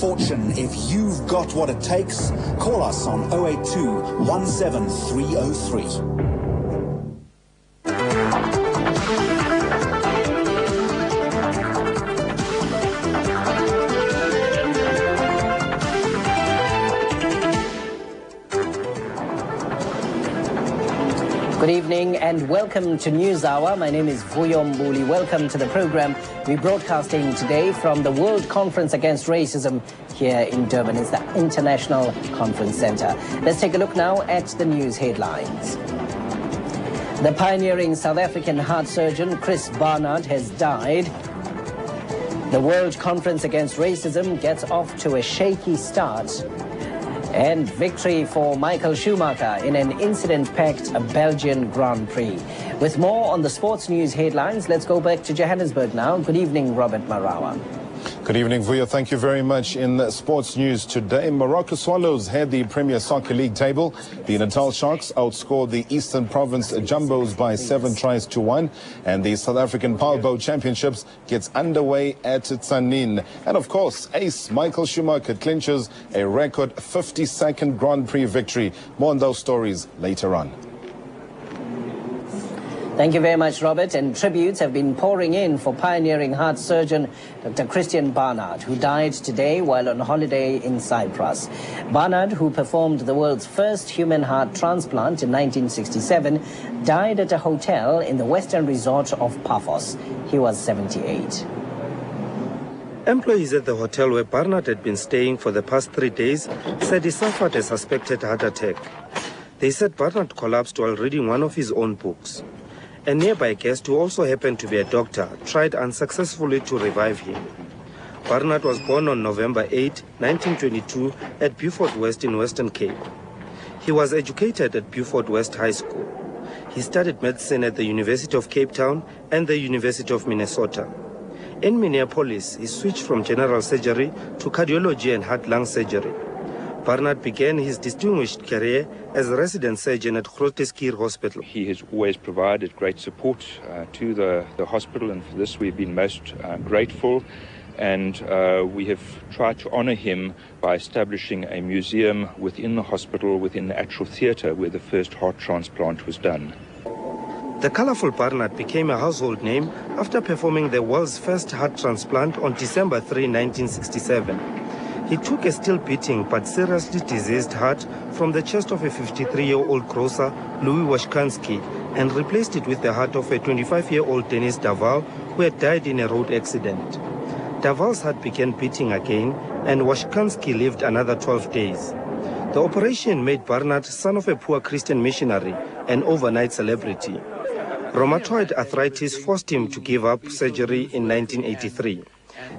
fortune. If you've got what it takes, call us on 082 17303. Good evening and welcome to News Hour. My name is Vuyo Mbuli. Welcome to the program. We're broadcasting today from the World Conference Against Racism here in Durban. It's the International Conference Center. Let's take a look now at the news headlines. The pioneering South African heart surgeon Chris Barnard has died. The World Conference Against Racism gets off to a shaky start. And victory for Michael Schumacher in an incident-packed Belgian Grand Prix. With more on the sports news headlines, let's go back to Johannesburg now. Good evening, Robert Marawa. Good evening, Vuyo. Thank you very much. In sports news today, Morocco Swallows head the Premier Soccer League table. The Natal Sharks outscored the Eastern Province Jumbos by 7-1. And the South African Powerboat Championships gets underway at Tsanin. And of course, ace Michael Schumacher clinches a record 52nd Grand Prix victory. More on those stories later on. Thank you very much, Robert. And tributes have been pouring in for pioneering heart surgeon Dr. Christian Barnard, who died today while on holiday in Cyprus. Barnard, who performed the world's first human heart transplant in 1967, died at a hotel in the western resort of Paphos. He was 78. Employees at the hotel where Barnard had been staying for the past 3 days said he suffered a suspected heart attack. They said Barnard collapsed while reading one of his own books. A nearby guest, who also happened to be a doctor, tried unsuccessfully to revive him. Barnard was born on November 8, 1922 at Beaufort West in Western Cape. He was educated at Beaufort West High School. He studied medicine at the University of Cape Town and the University of Minnesota. In Minneapolis, he switched from general surgery to cardiology and heart-lung surgery. Barnard began his distinguished career as a resident surgeon at Groote Schuur Hospital. He has always provided great support to the hospital, and for this we've been most grateful. And we have tried to honor him by establishing a museum within the hospital, within the actual theatre where the first heart transplant was done. The colourful Barnard became a household name after performing the world's first heart transplant on December 3, 1967. He took a still beating but seriously diseased heart from the chest of a 53-year-old grocer, Louis Washkansky, and replaced it with the heart of a 25-year-old Dennis Daval, who had died in a road accident. Daval's heart began beating again, and Washkansky lived another 12 days. The operation made Barnard, son of a poor Christian missionary, an overnight celebrity. Rheumatoid arthritis forced him to give up surgery in 1983.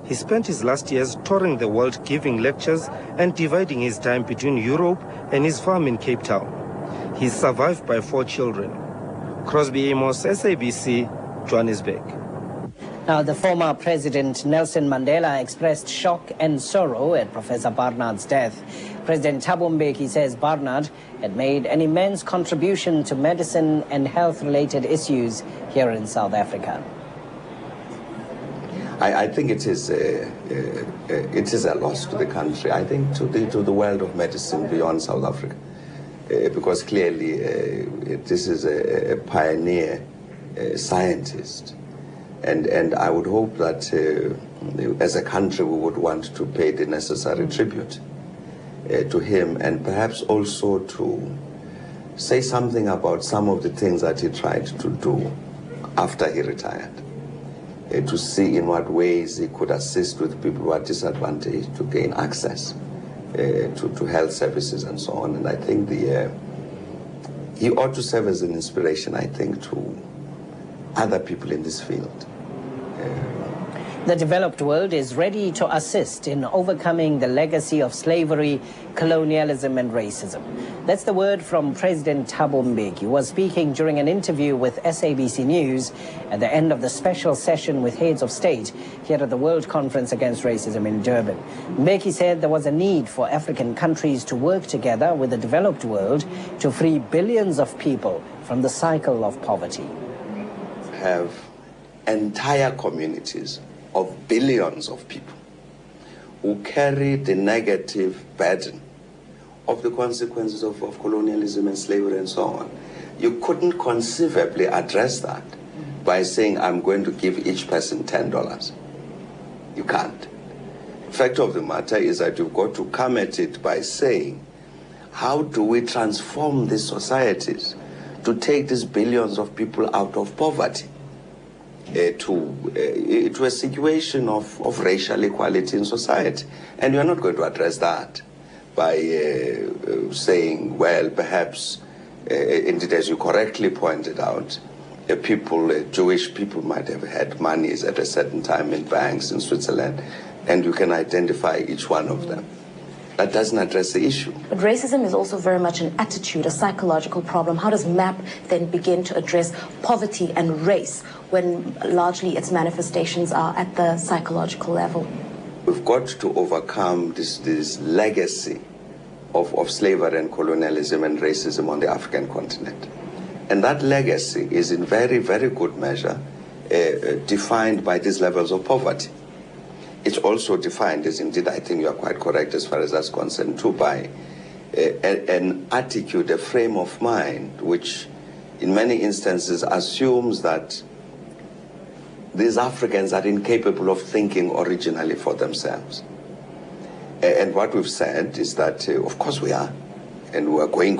He spent his last years touring the world, giving lectures and dividing his time between Europe and his farm in Cape Town. He is survived by 4 children. Crosby Amos, SABC, Johannesburg. Now, the former President Nelson Mandela expressed shock and sorrow at Professor Barnard's death. President Thabo Mbeki says Barnard had made an immense contribution to medicine and health-related issues here in South Africa. I think it is a loss to the country. I think to the world of medicine beyond South Africa, because clearly this is a pioneer scientist, and I would hope that as a country we would want to pay the necessary tribute to him, and perhaps also to say something about some of the things that he tried to do after he retired. To see in what ways he could assist with people who are disadvantaged to gain access to health services and so on. And I think he ought to serve as an inspiration, I think, to other people in this field. The developed world is ready to assist in overcoming the legacy of slavery, colonialism and racism. That's the word from President Thabo Mbeki, who was speaking during an interview with SABC News at the end of the special session with heads of state here at the World Conference Against Racism in Durban. Mbeki said there was a need for African countries to work together with the developed world to free billions of people from the cycle of poverty. Have entire communities of billions of people who carry the negative burden of the consequences of colonialism and slavery and so on. You couldn't conceivably address that by saying, I'm going to give each person $10. You can't. The fact of the matter is that you've got to come at it by saying, how do we transform these societies to take these billions of people out of poverty to a situation of racial equality in society? And you're not going to address that by saying, well, perhaps, indeed, as you correctly pointed out, Jewish people might have had monies at a certain time in banks in Switzerland, and you can identify each one of them. That doesn't address the issue. But racism is also very much an attitude, a psychological problem. How does MAP then begin to address poverty and race when largely its manifestations are at the psychological level? We've got to overcome this legacy of slavery and colonialism and racism on the African continent. And that legacy is in very, very good measure defined by these levels of poverty. It's also defined, as indeed I think you are quite correct as far as that's concerned, too, by an attitude, a frame of mind, which in many instances assumes that these Africans are incapable of thinking originally for themselves. And what we've said is that, of course we are, and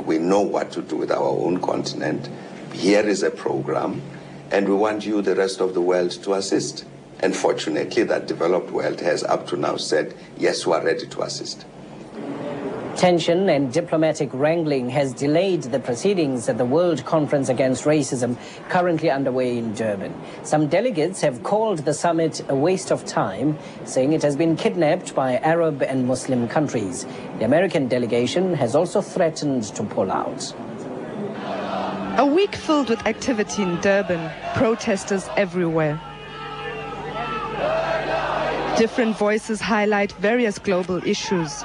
we know what to do with our own continent. Here is a program, and we want you, the rest of the world, to assist. And fortunately, that developed world has up to now said, yes, we are ready to assist. Tension and diplomatic wrangling has delayed the proceedings at the World Conference Against Racism currently underway in Durban. Some delegates have called the summit a waste of time, saying it has been kidnapped by Arab and Muslim countries. The American delegation has also threatened to pull out. A week filled with activity in Durban, protesters everywhere. Different voices highlight various global issues.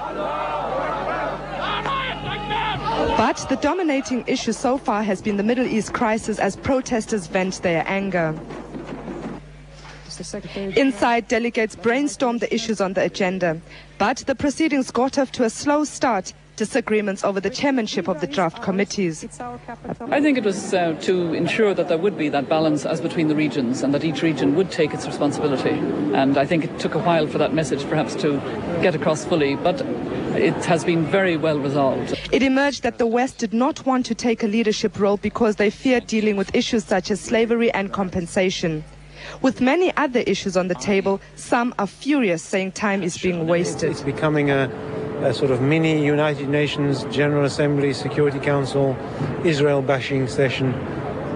But the dominating issue so far has been the Middle East crisis as protesters vent their anger. Inside, delegates brainstormed the issues on the agenda. But the proceedings got off to a slow start. Disagreements over the chairmanship of the draft committees. I think it was to ensure that there would be that balance as between the regions and that each region would take its responsibility. And I think it took a while for that message perhaps to get across fully, but it has been very well resolved. It emerged that the West did not want to take a leadership role because they feared dealing with issues such as slavery and compensation. With many other issues on the table, some are furious, saying time is being wasted. It's becoming a sort of mini United Nations General Assembly, Security Council, Israel bashing session,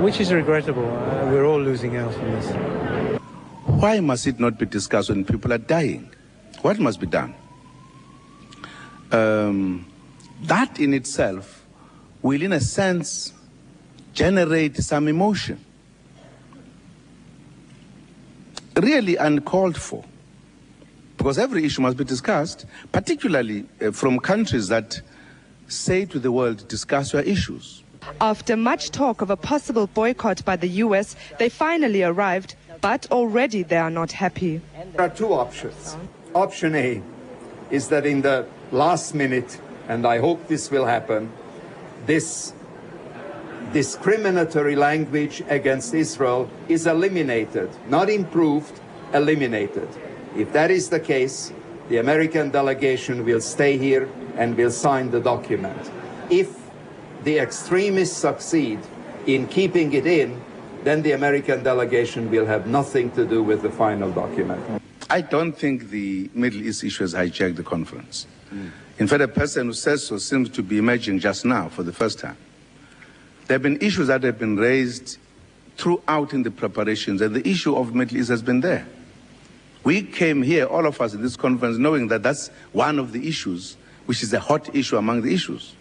which is regrettable. We're all losing out on this. Why must it not be discussed when people are dying? What must be done? That in itself will, in a sense, generate some emotion. Really uncalled for. Because every issue must be discussed, particularly from countries that say to the world, discuss your issues. After much talk of a possible boycott by the US, they finally arrived, but already they are not happy. There are two options. Option A is that in the last minute, and I hope this will happen, this discriminatory language against Israel is eliminated, not improved, eliminated. If that is the case, the American delegation will stay here and will sign the document. If the extremists succeed in keeping it in, then the American delegation will have nothing to do with the final document. I don't think the Middle East issue has hijacked the conference. In fact, a person who says so seems to be emerging just now for the first time. There have been issues that have been raised throughout in the preparations, and the issue of Middle East has been there. We came here, all of us at this conference, knowing that that's one of the issues, which is a hot issue among the issues.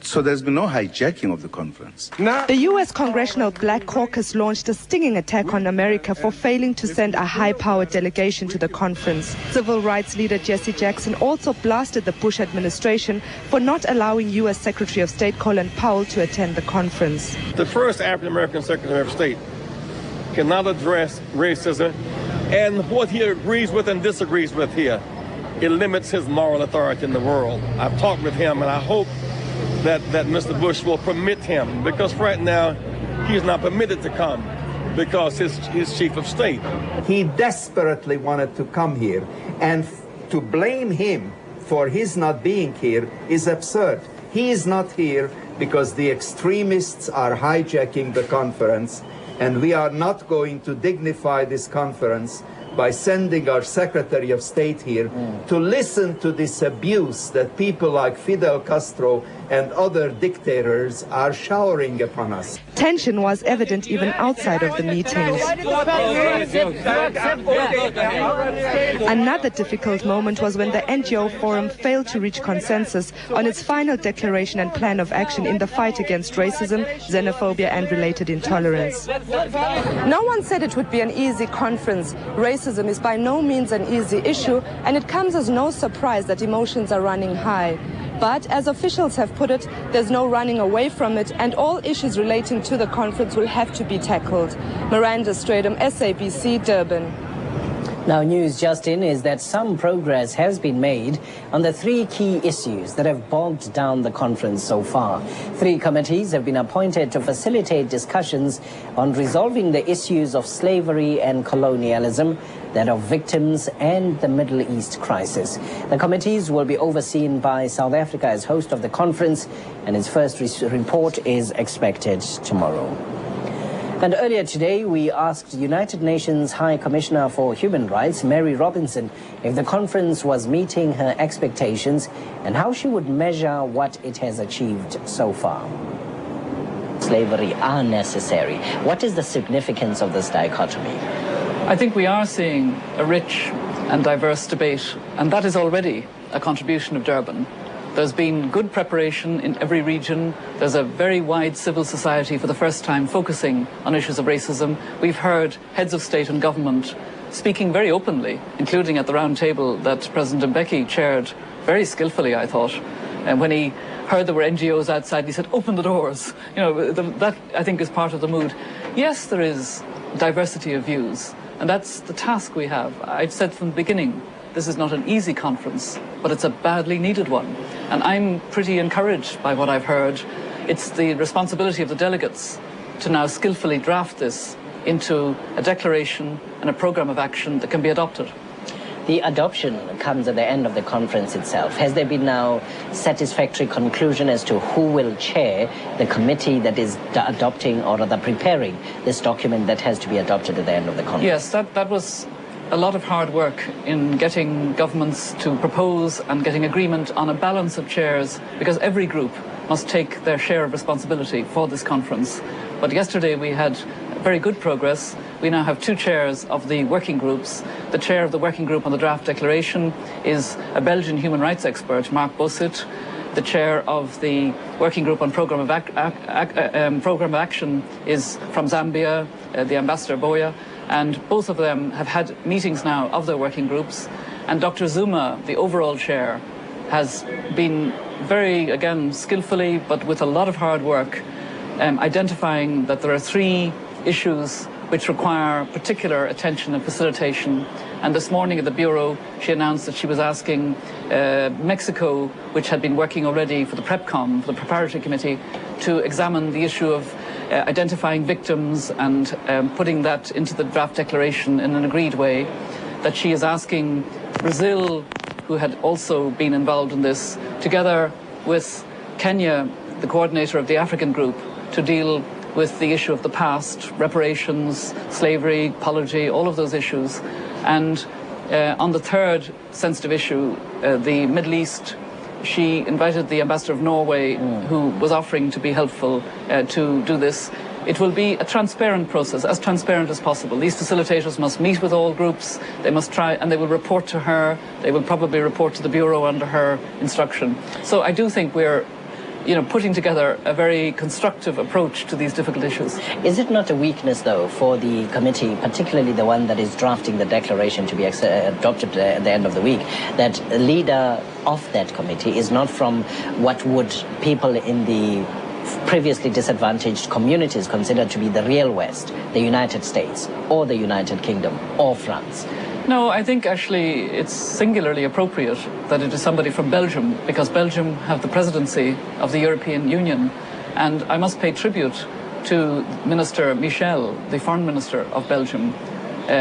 So there's been no hijacking of the conference. The U.S. Congressional Black Caucus launched a stinging attack on America for failing to send a high-powered delegation to the conference. Civil rights leader Jesse Jackson also blasted the Bush administration for not allowing U.S. Secretary of State Colin Powell to attend the conference. The first African-American Secretary of State cannot address racism And what he agrees with and disagrees with here, it limits his moral authority in the world. I've talked with him, and I hope that Mr. Bush will permit him, because right now he's not permitted to come because he's chief of state. He desperately wanted to come here, and to blame him for his not being here is absurd. He is not here because the extremists are hijacking the conference, and we are not going to dignify this conference by sending our Secretary of State here to listen to this abuse that people like Fidel Castro and other dictators are showering upon us. Tension was evident even outside of the meetings. Another difficult moment was when the NGO Forum failed to reach consensus on its final declaration and plan of action in the fight against racism, xenophobia and related intolerance. No one said it would be an easy conference. Racism is by no means an easy issue, and it comes as no surprise that emotions are running high. But as officials have put it, there's no running away from it, and all issues relating to the conference will have to be tackled. Miranda Stradom, SABC, Durban. Now, news just in is that some progress has been made on the 3 key issues that have bogged down the conference so far. 3 committees have been appointed to facilitate discussions on resolving the issues of slavery and colonialism, that of victims and the Middle East crisis. The committees will be overseen by South Africa as host of the conference, and its first report is expected tomorrow. And earlier today, we asked United Nations High Commissioner for Human Rights, Mary Robinson, if the conference was meeting her expectations and how she would measure what it has achieved so far. Slavery are necessary. What is the significance of this dichotomy? I think we are seeing a rich and diverse debate, and that is already a contribution of Durban. There's been good preparation in every region. There's a very wide civil society for the first time focusing on issues of racism. We've heard heads of state and government speaking very openly, including at the round table that President Mbeki chaired very skillfully, I thought. And when he heard there were NGOs outside, he said, open the doors. You know, that I think is part of the mood. Yes, there is diversity of views, and that's the task we have. I've said from the beginning, this is not an easy conference, but it's a badly needed one. And I'm pretty encouraged by what I've heard. It's the responsibility of the delegates to now skillfully draft this into a declaration and a program of action that can be adopted. The adoption comes at the end of the conference itself. Has there been now satisfactory conclusion as to who will chair the committee that is adopting or rather preparing this document that has to be adopted at the end of the conference? Yes, that was a lot of hard work in getting governments to propose and getting agreement on a balance of chairs, because every group must take their share of responsibility for this conference. But yesterday we had very good progress. We now have 2 chairs of the working groups. The chair of the working group on the draft declaration is a Belgian human rights expert, Mark Bossit. The chair of the working group on program of action is from Zambia, the Ambassador Boya. And both of them have had meetings now of their working groups. And Dr. Zuma, the overall chair, has been very, again, skillfully, but with a lot of hard work, identifying that there are 3 issues which require particular attention and facilitation. And this morning at the Bureau, she announced that she was asking Mexico, which had been working already for the PrepCom, for the Preparatory Committee, to examine the issue of identifying victims and putting that into the draft declaration in an agreed way, that she is asking Brazil, who had also been involved in this, together with Kenya, the coordinator of the African group, to deal with the issue of the past, reparations, slavery, apology, all of those issues. And on the third sensitive issue, the Middle East, she invited the ambassador of Norway, who was offering to be helpful to do this. It will be a transparent process, as transparent as possible. These facilitators must meet with all groups. They must try, and they will report to her. They will probably report to the Bureau under her instruction. So I do think we're putting together a very constructive approach to these difficult issues. Is it not a weakness, though, for the committee, particularly the one that is drafting the declaration to be adopted at the end of the week, that the leader of that committee is not from what would people in the previously disadvantaged communities considered to be the real West, the United States, or the United Kingdom, or France? No, I think actually it's singularly appropriate that it is somebody from Belgium, because Belgium have the presidency of the European Union. And I must pay tribute to Minister Michel, the Foreign Minister of Belgium.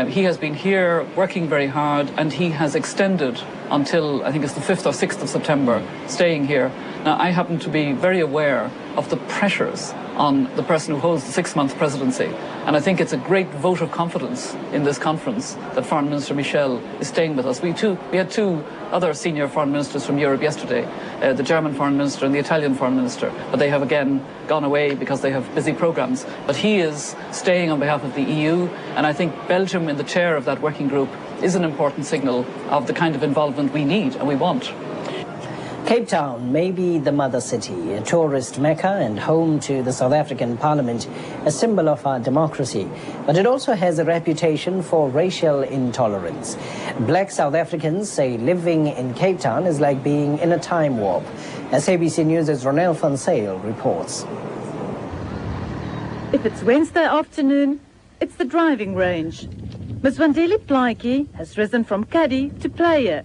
He has been here working very hard, and he has extended until, I think it's the 5th or 6th of September, staying here. Now, I happen to be very aware of the pressures on the person who holds the 6-month presidency. And I think it's a great vote of confidence in this conference that Foreign Minister Michel is staying with us. We had two other senior foreign ministers from Europe yesterday, the German foreign minister and the Italian foreign minister, but they have again gone away because they have busy programs. But he is staying on behalf of the EU, and I think Belgium in the chair of that working group is an important signal of the kind of involvement we need and we want. Cape Town may be the mother city, a tourist mecca and home to the South African Parliament, a symbol of our democracy, but it also has a reputation for racial intolerance. Black South Africans say living in Cape Town is like being in a time warp. SABC News' Ronelle van Sale reports. If it's Wednesday afternoon, it's the driving range. Ms. Wandeli Plaatjie has risen from caddy to player.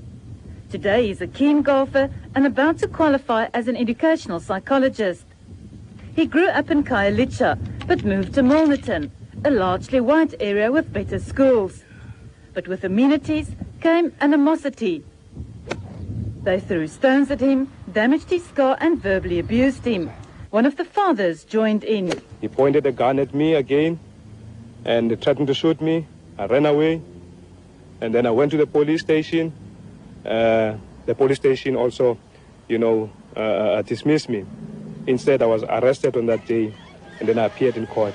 Today he's a keen golfer and about to qualify as an educational psychologist. He grew up in Khayelitsha but moved to Milnerton, a largely white area with better schools. But with amenities came animosity. They threw stones at him, damaged his car and verbally abused him. One of the fathers joined in. He pointed a gun at me again and threatened to shoot me. I ran away and then I went to the police station. The police station also, dismissed me. Instead, I was arrested on that day, and then I appeared in court.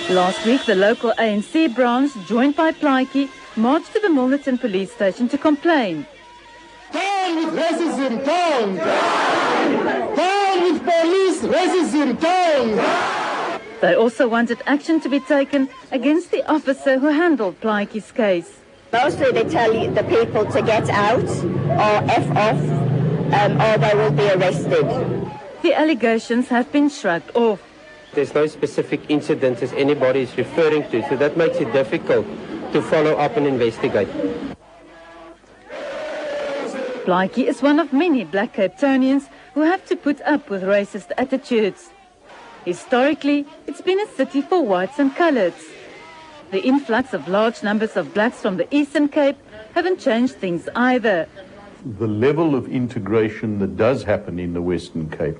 Last week, the local ANC branch, joined by Plaatjie, marched to the Milnerton police station to complain. Down with racism, down! Down with police racism, down! They also wanted action to be taken against the officer who handled Plaatjie's case. Mostly they tell the people to get out or F off or they will be arrested. The allegations have been shrugged off. There's no specific incident as anybody is referring to, so that makes it difficult to follow up and investigate. Plaatjie is one of many black Cape Townians who have to put up with racist attitudes. Historically, it's been a city for whites and coloureds. The influx of large numbers of blacks from the Eastern Cape haven't changed things either. The level of integration that does happen in the Western Cape,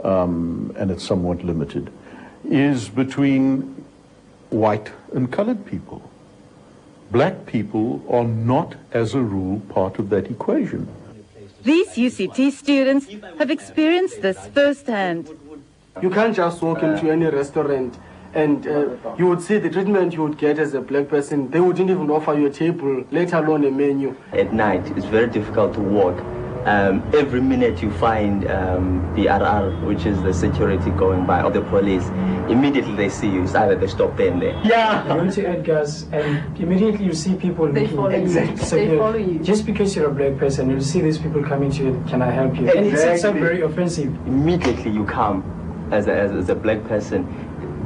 and it's somewhat limited, is between white and coloured people. Black people are not, as a rule, part of that equation. These UCT students have experienced this firsthand. You can't just walk into any restaurant and you would see the treatment you would get as a black person. They wouldn't even offer you a table, let alone a menu. At night, it's very difficult to walk. Every minute you find the RR, which is the security going by, or the police. Immediately they see you, it's either they stop there and there. Yeah! You go to Edgar's and immediately you see people they follow you. Exactly. They follow you. Just because you're a black person, you see these people coming to you, can I help you? Exactly. And it's so very offensive. Immediately you come as a black person.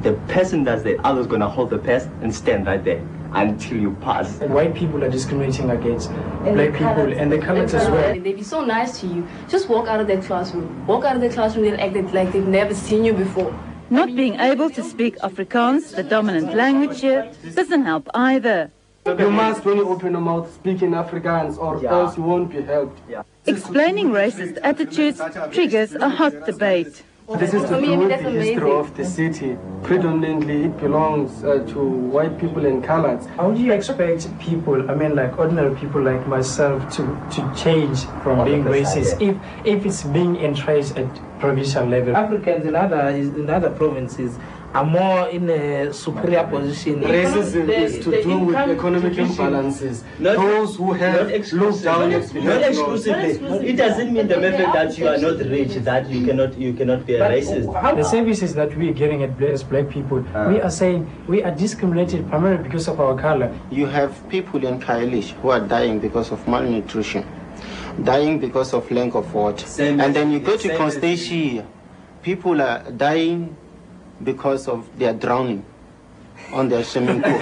The person that's the other's going to hold the pass and stand right there until you pass. And white people are discriminating against black people and the colors as well. They'd be so nice to you. Just walk out of that classroom. Walk out of the classroom, they'll act like they've never seen you before. Not being able to speak Afrikaans, the dominant language here, doesn't help either. You must, when you open your mouth, speak in Afrikaans or else you won't be helped. Explaining racist attitudes triggers a hot debate. This is to do with the history of the city. Predominantly, it belongs to white people and colors. How do you expect people, like ordinary people like myself, to change from being racist if it's being entrenched at provincial level? Africans in other provinces are more in a superior position. Racism is to do with economic imbalances. Those who have looked down at not exclusively. It doesn't mean the method that you are not rich, that you cannot be a racist. The services that we're getting as black people, we are saying we are discriminated primarily because of our color. You have people in Khayelitsha who are dying because of malnutrition. dying because of lack of water. And then you go to Constantia, people are dying because of their drowning on their swimming pool.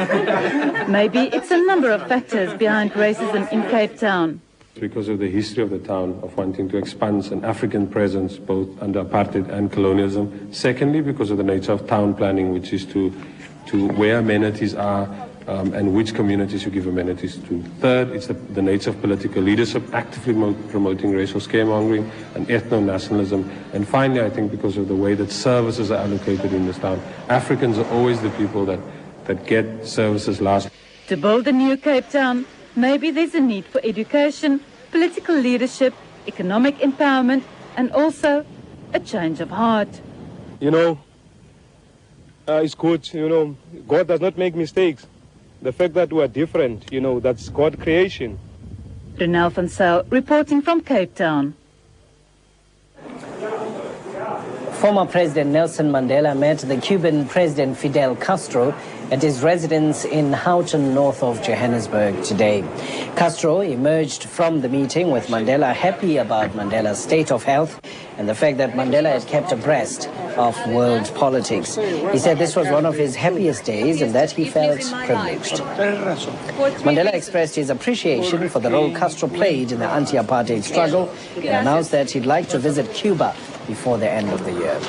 Maybe it's a number of factors behind racism in Cape Town. Because of the history of the town of wanting to expand an African presence both under apartheid and colonialism. Secondly, because of the nature of town planning, which is to where amenities are and which communities you give amenities to. Third, it's the nature of political leadership, actively promoting racial scaremongering and ethno-nationalism. And finally, I think because of the way that services are allocated in this town. Africans are always the people that get services last. To build a new Cape Town, maybe there's a need for education, political leadership, economic empowerment, and also a change of heart. You know, it's good, you know, God does not make mistakes. The fact that we are different, you know, that's God's creation. Renel van Zyl reporting from Cape Town. Former President Nelson Mandela met the Cuban President Fidel Castro at his residence in Houghton, north of Johannesburg today. Castro emerged from the meeting with Mandela happy about Mandela's state of health and the fact that Mandela had kept abreast of world politics. He said this was one of his happiest days and that he felt privileged. Mandela expressed his appreciation for the role Castro played in the anti-apartheid struggle and announced that he'd like to visit Cuba before the end of the year.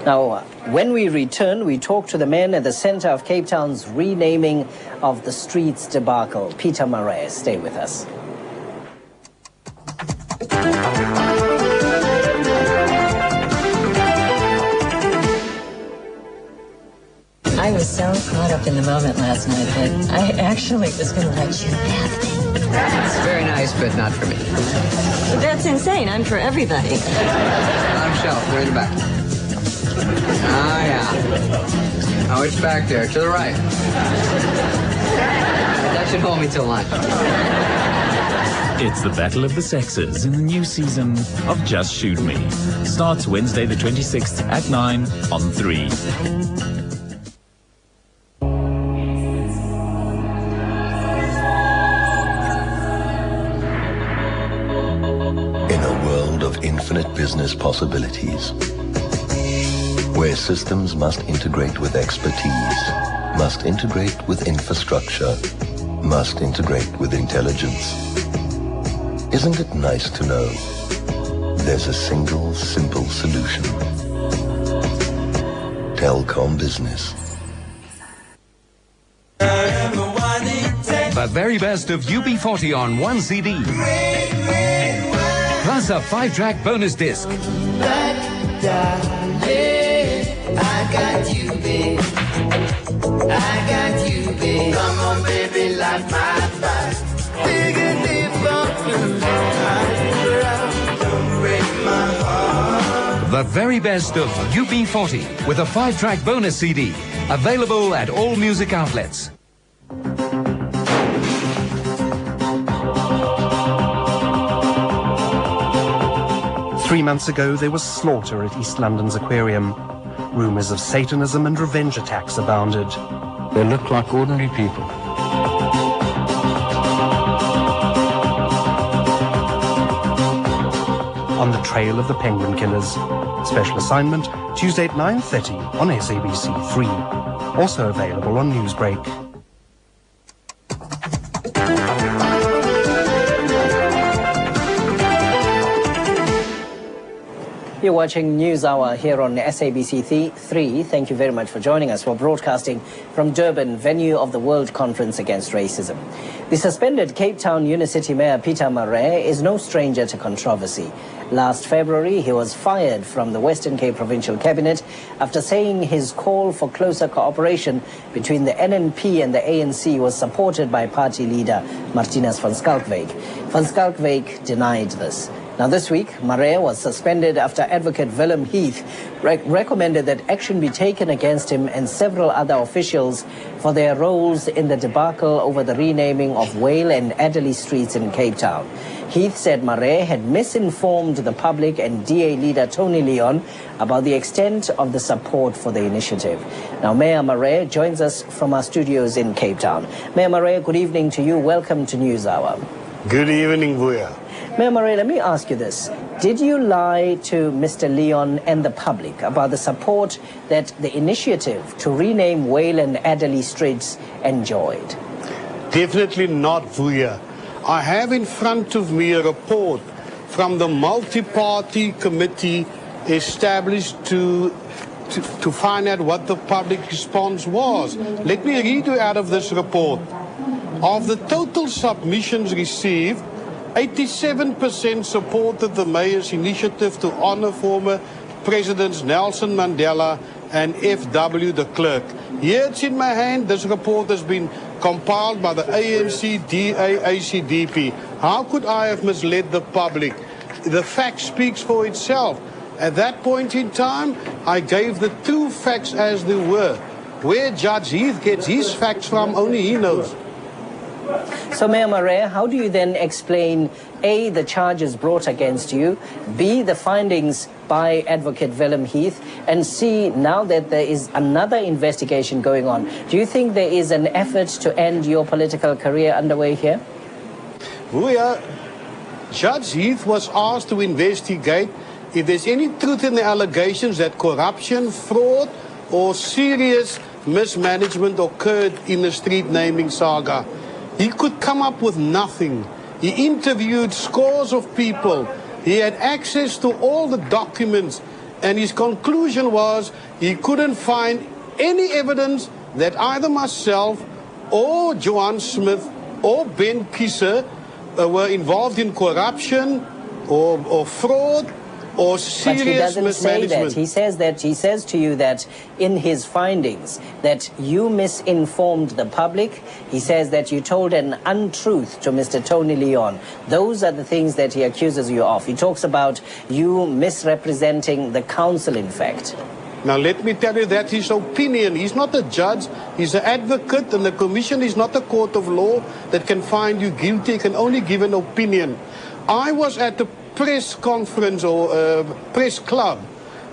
Now, when we return, we talk to the man at the center of Cape Town's renaming of the streets debacle, Peter Murray. Stay with us. I was so caught up in the moment last night that I actually was going to let you have it. It's very nice, but not for me. That's insane. I'm for everybody. Bottom shelf, we're in the back. Ah, yeah. Oh, it's back there, to the right. That should hold me till lunch. It's the Battle of the Sexes in the new season of Just Shoot Me. Starts Wednesday the 26th at 9 on 3. In a world of infinite business possibilities, where systems must integrate with expertise, must integrate with infrastructure, must integrate with intelligence. Isn't it nice to know there's a single, simple solution? Telkom Business. The very best of UB40 on one CD. Plus a 5-track bonus disc. I got you, babe. I got you, babe. Come on, baby, light my fire. Dig a deep don't break my heart. The very best of UB40 with a 5-track bonus CD. Available at all music outlets. Three months ago, there was slaughter at East London's aquarium. Rumours of Satanism and revenge attacks abounded. They look like ordinary people. On the trail of the penguin killers. Special assignment, Tuesday at 9:30 on SABC 3. Also available on Newsbreak. You're watching NewsHour here on SABC 3. Thank you very much for joining us. We're broadcasting from Durban, venue of the World Conference Against Racism. The suspended Cape Town Unicity Mayor Peter Murray is no stranger to controversy. Last February, he was fired from the Western Cape Provincial Cabinet after saying his call for closer cooperation between the NNP and the ANC was supported by party leader Martinus van Schalkwyk. Van Schalkwyk denied this. Now this week, Marais was suspended after advocate Willem Heath recommended that action be taken against him and several other officials for their roles in the debacle over the renaming of Whale and Adderley streets in Cape Town. Heath said Marais had misinformed the public and DA leader Tony Leon about the extent of the support for the initiative. Now, Mayor Marais joins us from our studios in Cape Town. Mayor Marais, good evening to you. Welcome to NewsHour. Good evening, Vuya. Mayor Marais, let me ask you this. Did you lie to Mr. Leon and the public about the support that the initiative to rename Whale and Adderley streets enjoyed? Definitely not, Vuya. I have in front of me a report from the multi-party committee established to find out what the public response was. Let me read you out of this report. Of the total submissions received, 87% supported the mayor's initiative to honor former Presidents Nelson Mandela and F.W. de Klerk. Here it's in my hand. This report has been compiled by the ANC, DA, ACDP. How could I have misled the public? The fact speaks for itself. At that point in time, I gave the two facts as they were. Where Judge Heath gets his facts from, only he knows. So, Mayor Marais, how do you then explain, A, the charges brought against you, B, the findings by Advocate Willem Heath, and C, now that there is another investigation going on, do you think there is an effort to end your political career underway here? Judge Heath was asked to investigate if there's any truth in the allegations that corruption, fraud, or serious mismanagement occurred in the street naming saga. He could come up with nothing. He interviewed scores of people. He had access to all the documents. And his conclusion was he couldn't find any evidence that either myself or Johan Smith or Ben Kieser were involved in corruption or fraud or serious mismanagement. But he doesn't say that. He says to you that in his findings that you misinformed the public. He says that you told an untruth to Mr. Tony Leon. Those are the things that he accuses you of. He talks about you misrepresenting the council, in fact. Now, let me tell you that his opinion. He's not a judge. He's an advocate, and the commission is not a court of law that can find you guilty. It can only give an opinion. I was at the press conference or press club,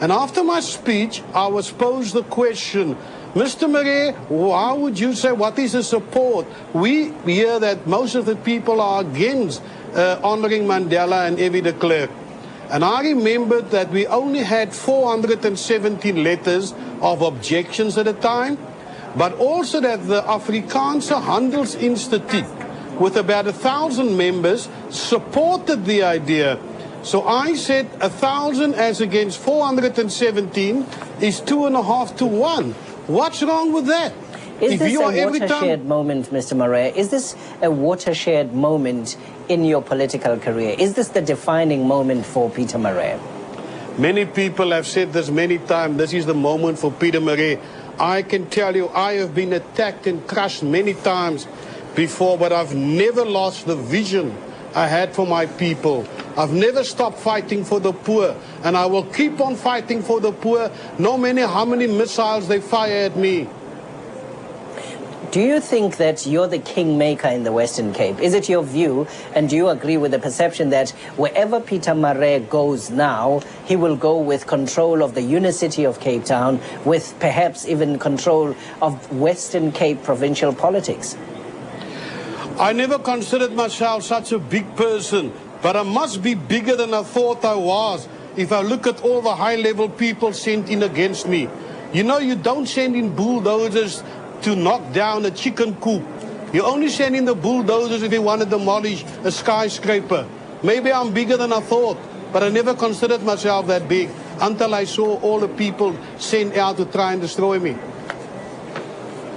and after my speech I was posed the question, Mr. Marais, how would you say, what is the support? We hear that most of the people are against honoring Mandela and F.W. de Klerk. And I remembered that we only had 417 letters of objections at the time, but also that the Afrikaanse Handelsinstituut, with about 1,000 members, supported the idea. So I said 1,000 as against 417 is 2.5 to 1. What's wrong with that? Is this a watershed moment, Mr. Marais? Is this a watershed moment in your political career? Is this the defining moment for Peter Marais? Many people have said this many times. This is the moment for Peter Marais. I can tell you, I have been attacked and crushed many times before, but I've never lost the vision I had for my people. I've never stopped fighting for the poor, and I will keep on fighting for the poor, no matter how many missiles they fire at me. Do you think that you're the kingmaker in the Western Cape? Is it your view, and do you agree with the perception that wherever Peter Marais goes now, he will go with control of the Unicity of Cape Town, with perhaps even control of Western Cape provincial politics? I never considered myself such a big person, but I must be bigger than I thought I was if I look at all the high-level people sent in against me. You know, you don't send in bulldozers to knock down a chicken coop. You only send in the bulldozers if you want to demolish a skyscraper. Maybe I'm bigger than I thought, but I never considered myself that big until I saw all the people sent out to try and destroy me.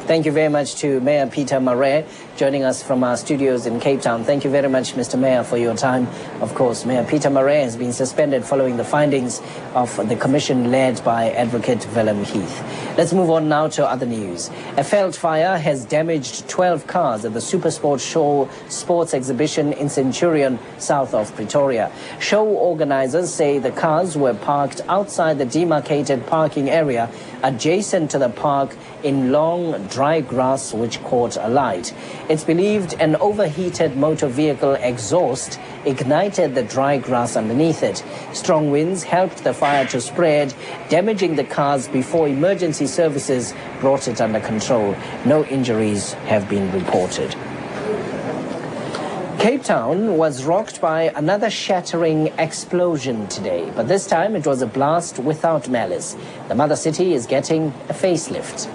Thank you very much to Mayor Peter Marais. joining us from our studios in Cape Town. Thank you very much, Mr. Mayor, for your time. Of course, Mayor Peter Murray has been suspended following the findings of the commission led by Advocate Willem Heath. Let's move on now to other news. A failed fire has damaged 12 cars at the Supersport Show sports exhibition in Centurion, south of Pretoria. Show organizers say the cars were parked outside the demarcated parking area adjacent to the park in long, dry grass which caught alight. It's believed an overheated motor vehicle exhaust ignited the dry grass underneath it. Strong winds helped the fire to spread, damaging the cars before emergency services brought it under control. No injuries have been reported. Cape Town was rocked by another shattering explosion today, but this time it was a blast without malice. The mother city is getting a facelift.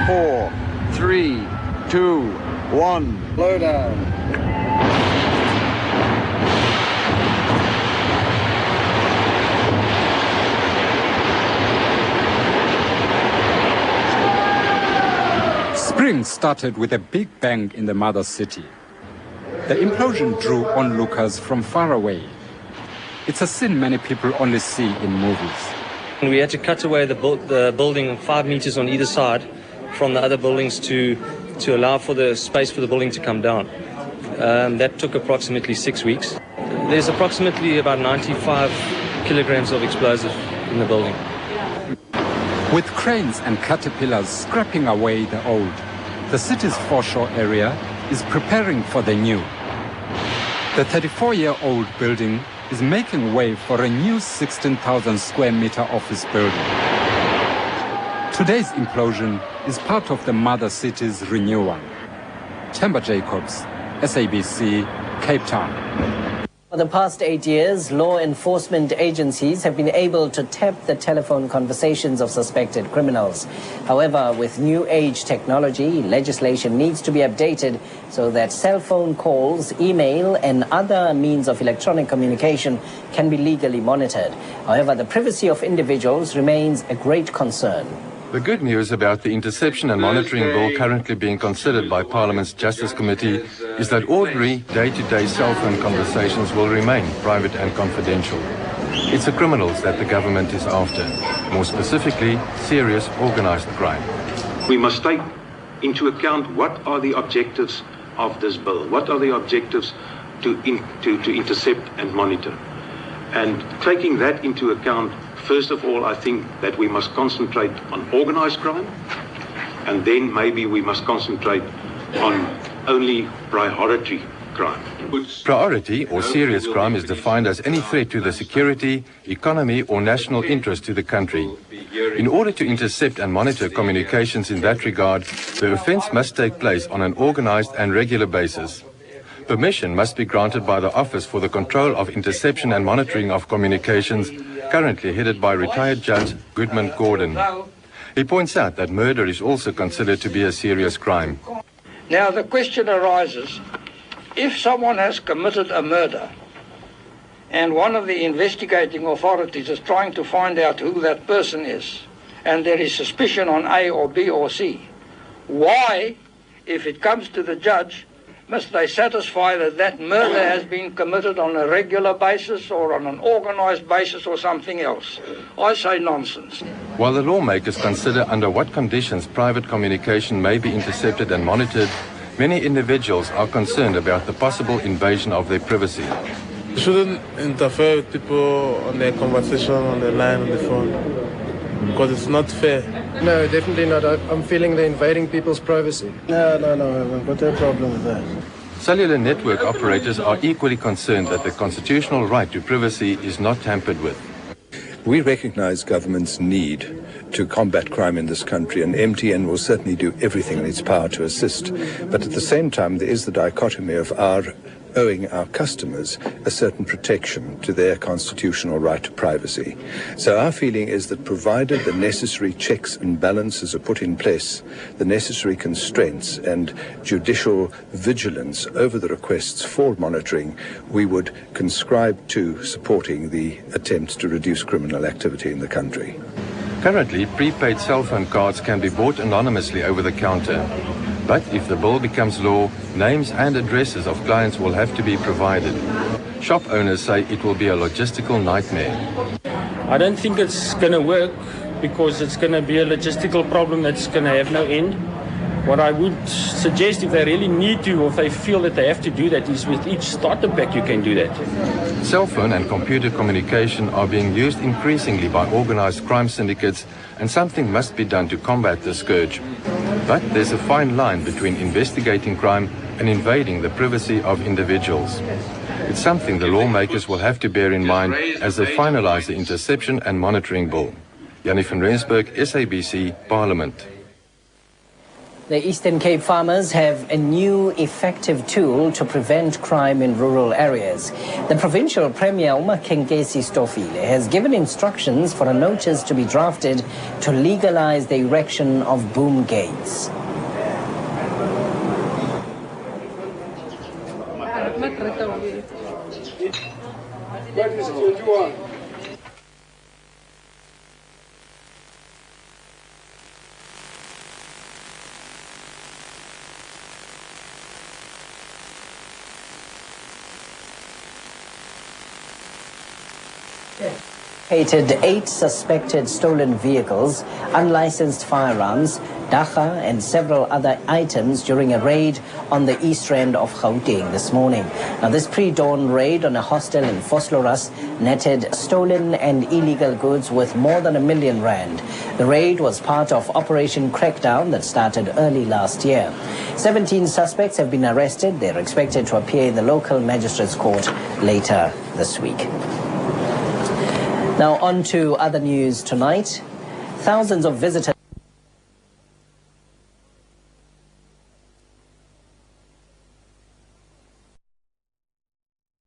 4, 3, 2, 1, blow down. Spring started with a big bang in the mother city. The implosion drew onlookers from far away. It's a scene many people only see in movies. We had to cut away the building 5 meters on either side from the other buildings to allow for the space for the building to come down. That took approximately 6 weeks. There's approximately about 95 kilograms of explosive in the building. With cranes and caterpillars scraping away the old, the city's foreshore area is preparing for the new. The 34-year-old building is making way for a new 16,000 square meter office building. Today's implosion is part of the mother city's renewal. Themba Jacobs, SABC, Cape Town. For the past 8 years, law enforcement agencies have been able to tap the telephone conversations of suspected criminals. However, with new age technology, legislation needs to be updated so that cell phone calls, email, and other means of electronic communication can be legally monitored. However, the privacy of individuals remains a great concern. The good news about the Interception and Monitoring Bill currently being considered by Parliament's Justice Committee is that ordinary day-to-day cell phone conversations will remain private and confidential. It's the criminals that the government is after, more specifically, serious organised crime. We must take into account what are the objectives of this bill, what are the objectives to intercept and monitor. And taking that into account, first of all, I think that we must concentrate on organised crime, and then maybe we must concentrate on only priority crime. Priority or serious crime is defined as any threat to the security, economy or national interest to the country. In order to intercept and monitor communications in that regard, the offence must take place on an organised and regular basis. Permission must be granted by the Office for the Control of Interception and Monitoring of Communications, currently headed by retired Judge Goodman Gordon. He points out that murder is also considered to be a serious crime. Now the question arises, if someone has committed a murder and one of the investigating authorities is trying to find out who that person is, and there is suspicion on A or B or C, why, if it comes to the judge, must they satisfy that that murder has been committed on a regular basis or on an organised basis or something else? I say nonsense. While the lawmakers consider under what conditions private communication may be intercepted and monitored, many individuals are concerned about the possible invasion of their privacy. You shouldn't interfere with people on their conversation on the line, on the phone, because it's not fair. No, definitely not. I'm feeling they're invading people's privacy. No, I've got no problem with that. Cellular network operators are equally concerned that the constitutional right to privacy is not tampered with. We recognize government's need to combat crime in this country, and MTN will certainly do everything in its power to assist. But at the same time, there is the dichotomy of our owing our customers a certain protection to their constitutional right to privacy. So our feeling is that provided the necessary checks and balances are put in place, the necessary constraints and judicial vigilance over the requests for monitoring, we would conscribe to supporting the attempts to reduce criminal activity in the country. Currently, prepaid cell phone cards can be bought anonymously over the counter. But if the bill becomes law, names and addresses of clients will have to be provided. Shop owners say it will be a logistical nightmare. I don't think it's going to work because it's going to be a logistical problem that's going to have no end. What I would suggest, if they really need to, or if they feel that they have to do that, is with each starter pack you can do that. Cell phone and computer communication are being used increasingly by organized crime syndicates, and something must be done to combat the scourge. But there's a fine line between investigating crime and invading the privacy of individuals. It's something the lawmakers will have to bear in mind as they finalize the interception and monitoring bill. Jannie van Rensburg, SABC, Parliament. The Eastern Cape farmers have a new effective tool to prevent crime in rural areas. The provincial premier, uMakhengesi Stofile, has given instructions for a notice to be drafted to legalize the erection of boom gates. Located 8 suspected stolen vehicles, unlicensed firearms, dagga and several other items during a raid on the east end of Gauteng this morning. Now, this pre-dawn raid on a hostel in Vosloorus netted stolen and illegal goods worth more than R1 million. The raid was part of Operation Crackdown that started early last year. 17 suspects have been arrested. They're expected to appear in the local magistrates' court later this week. Now on to other news tonight. Thousands of visitors